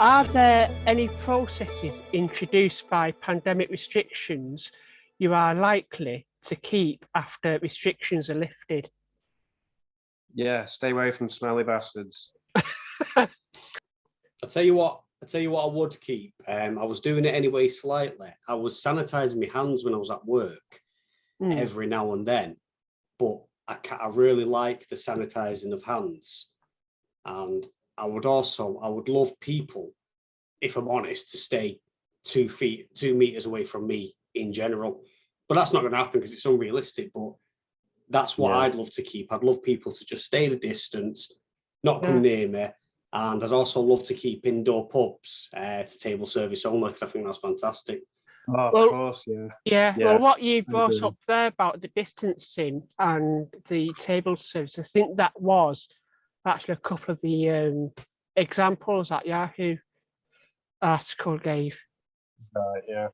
Are there any processes introduced by pandemic restrictions you are likely to keep after restrictions are lifted? Yeah, stay away from smelly bastards. I'll tell you what I would keep. I was doing it anyway slightly. I was sanitizing my hands when I was at work every now and then, but I really like the sanitizing of hands. And I would love people, if I'm honest, to stay 2 meters away from me in general. But that's not going to happen because it's unrealistic. But that's what I'd love to keep. I'd love people to just stay the distance, not come near me. And I'd also love to keep indoor pubs to table service only, because I think that's fantastic. Oh, of course, Yeah. Well, what you brought up there about the distancing and the table service, I think that was actually a couple of the examples that Yahoo article gave. Right, yeah.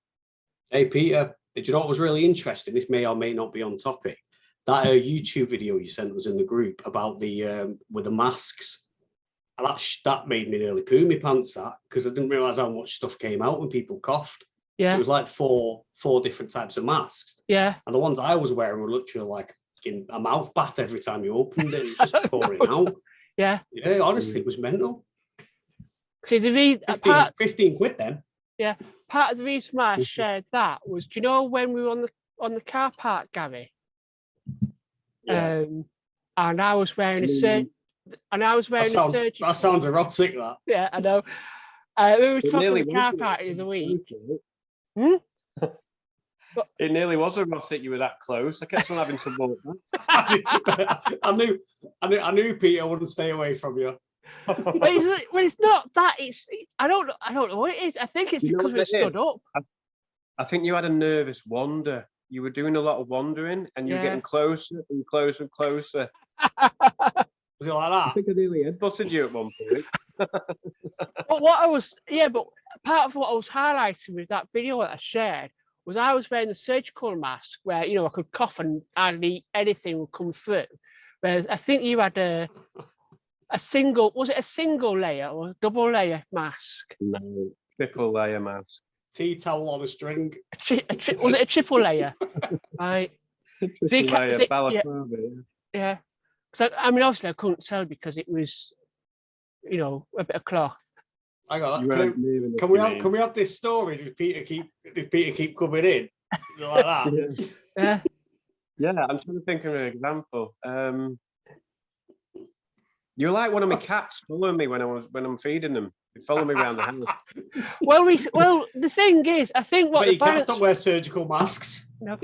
Hey, Peter, did you know what was really interesting? This may or may not be on topic. That YouTube video you sent us in the group about the with the masks. And that made me nearly poo my pants out, because I didn't realise how much stuff came out when people coughed. Yeah. It was like four different types of masks. Yeah. And the ones I was wearing were literally like a mouth bath every time you opened it. It was just pouring out. Yeah. Yeah, honestly, it was mental. See, 15 quid then. Yeah. Part of the reason why I shared that was, do you know when we were on the car park, Gary? Yeah. And I was wearing a surgical. That sounds erotic, that. Yeah, I know. We were talking about the car park the other week. It nearly was erotic. You were that close. I kept on having to walk back. I knew Peter wouldn't stay away from you. But it's not that. I don't know what it is. I think it's because we stood up. I think you had a nervous wander. You were doing a lot of wandering, and you were getting closer and closer and closer. Was it like that? I think I nearly headbutted you at one point. But part of what I was highlighting with that video that I shared was I was wearing the surgical mask where, I could cough and hardly anything would come through. Whereas I think you had a single layer or a double layer mask? No, triple layer mask. Tea towel on a string. Was it a triple layer? Right. Triple layer balaclava. Yeah. So, I mean, obviously I couldn't tell because it was, a bit of cloth. I got that. Can we have this story? Did Peter keep coming in? Like that? Yeah. Yeah, I'm trying to think of an example. You're like one of my cats following me when I'm feeding them. They follow me around the house. Well, the thing is, I think what you can't stop wear surgical masks. No.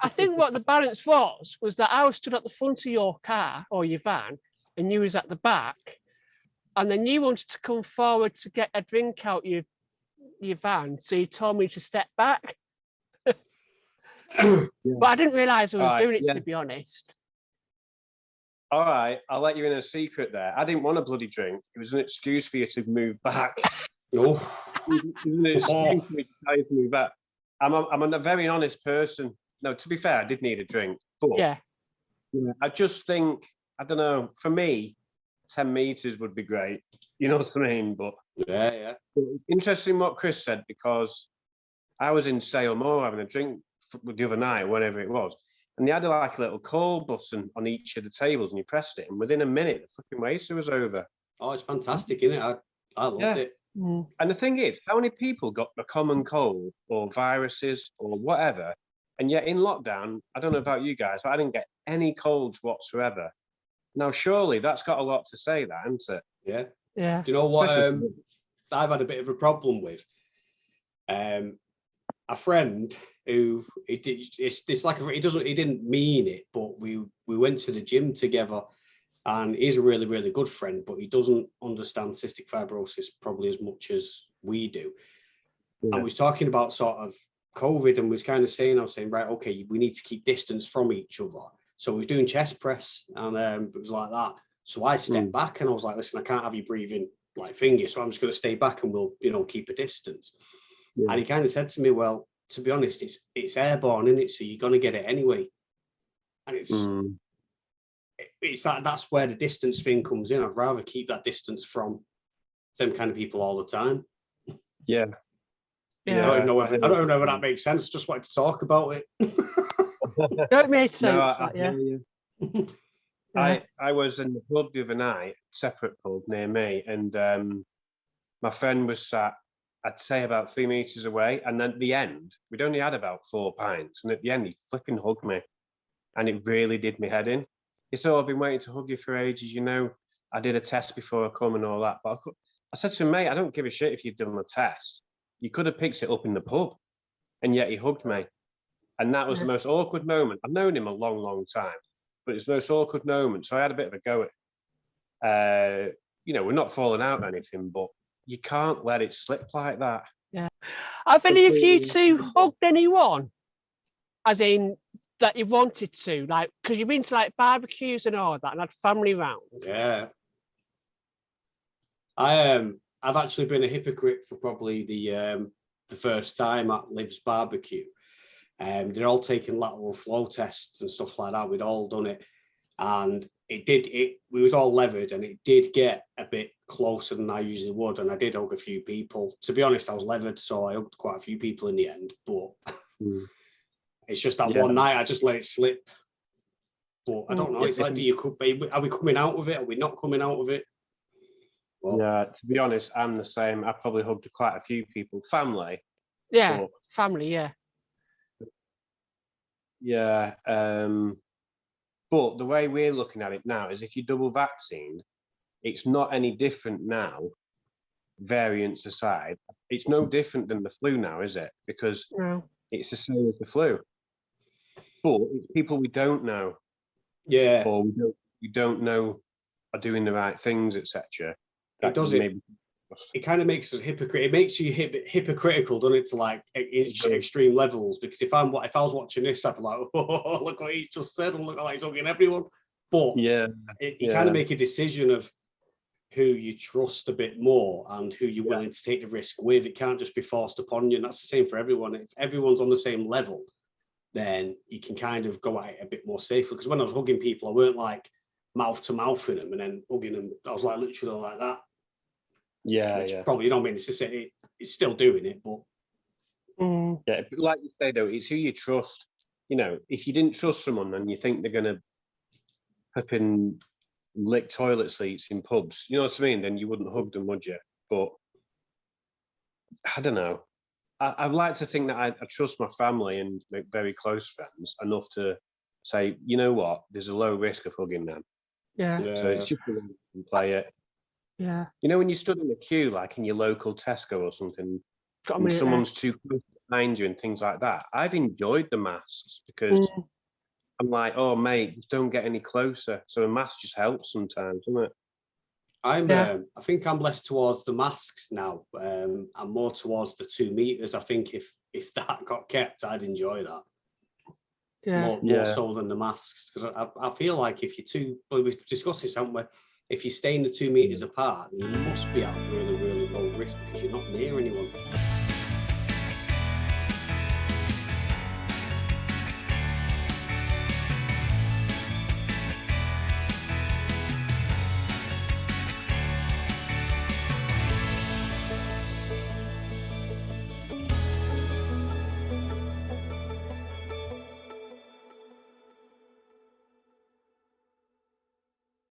I think what the balance was that I was stood at the front of your car or your van, and you was at the back, and then you wanted to come forward to get a drink out your van, so you told me to step back. But I didn't realise I was doing it, to be honest. All right, I'll let you in a secret there. I didn't want a bloody drink. It was an excuse for you to move back. It was an excuse for me to move back. I'm a very honest person. No, to be fair, I did need a drink. But I just think, I don't know, for me, 10 meters would be great. You know what I mean? But yeah. Interesting what Chris said, because I was in Sale Moor having a drink the other night, whenever it was. And they had like a little call button on each of the tables, and you pressed it, and within a minute, the fucking waiter was over. Oh, it's fantastic, isn't it? I loved it. Mm. And the thing is, how many people got a common cold or viruses or whatever, and yet in lockdown, I don't know about you guys, but I didn't get any colds whatsoever. Now, surely that's got a lot to say, that, hasn't it? Yeah. Yeah. Do you know what I've had a bit of a problem with? A friend who he didn't mean it, but we went to the gym together, and he's a really, really good friend, but he doesn't understand cystic fibrosis probably as much as we do. Yeah. And we was talking about sort of COVID, and was kind of saying, right, okay, we need to keep distance from each other. So we was doing chest press, and it was like that. So I stepped back, and I was like, listen, I can't have you breathing like fingers, so I'm just going to stay back, and we'll, keep a distance. Yeah. And he kind of said to me, well, to be honest, it's airborne, isn't it? So you're going to get it anyway. And it's that's where the distance thing comes in. I'd rather keep that distance from them kind of people all the time. Yeah. I don't even know whether that makes sense. Just wanted to talk about it. Don't make sense. No, that, yeah. I was in the pub the other night, separate pub near me, and my friend was sat, I'd say about 3 meters away, and then at the end, we'd only had about 4 pints, and at the end, he flipping hugged me, and it really did me head in. He said, "Oh, I've been waiting to hug you for ages, you know, I did a test before I come and all that," but I said to him, "Mate, I don't give a shit if you've done the test. You could have picked it up in the pub," and yet he hugged me. And that was the most awkward moment. I've known him a long, long time, but it's the most awkward moment. So I had a bit of a go at it. You know, we're not falling out or anything, but you can't let it slip like that. Yeah. Have any of you two hugged anyone? As in that you wanted to, like, because you've been to like barbecues and all that and had family round. Yeah. I've actually been a hypocrite for probably the first time at Liv's barbecue. They're all taking lateral flow tests and stuff like that. We'd all done it, and we was all levered, and it did get a bit closer than I usually would, and I did hug a few people. To be honest, I was levered, so I hugged quite a few people in the end, but it's just that one night I just let it slip. But I don't know. It's like, are we coming out with it? Are we not coming out with it? Well, yeah, to be honest, I'm the same. I probably hugged quite a few people, family. Yeah, family, yeah. Yeah, but the way we're looking at it now is if you're double vaccinated, it's not any different now, variants aside. It's no different than the flu now, is it? Because it's the same as the flu. But it's people we don't know. Yeah. Or we don't know are doing the right things, etc. It does it. It kind of makes us hypocrite. It makes you hypocritical, doesn't it, to like extreme levels? Because if I was watching this, I'd be like, "Oh, look what he's just said, and look like he's hugging everyone." But you kind of make a decision of who you trust a bit more and who you're willing to take the risk with. It can't just be forced upon you, and that's the same for everyone. If everyone's on the same level, then you can kind of go at it a bit more safely. Because when I was hugging people, I weren't like mouth to mouth with them and then hugging them. I was like literally like that. Yeah. Probably, you know what I mean? It's just it's still doing it, but yeah, like you say though, it's who you trust. You know, if you didn't trust someone and you think they're gonna flipping lick toilet seats in pubs, you know what I mean? Then you wouldn't hug them, would you? But I don't know. I'd like to think that I trust my family and make very close friends enough to say, you know what, there's a low risk of hugging them. Yeah. So it's just play it. Yeah. You know, when you stood in the queue, like in your local Tesco or something, and someone's too close behind you and things like that, I've enjoyed the masks because I'm like, oh, mate, don't get any closer. So a mask just helps sometimes, doesn't it? I think I'm less towards the masks now. I'm more towards the 2 meters. I think if that got kept, I'd enjoy that. More so than the masks, because I feel like if we've discussed this, haven't we? If you're staying the 2 meters apart, you must be at really, really low risk because you're not near anyone.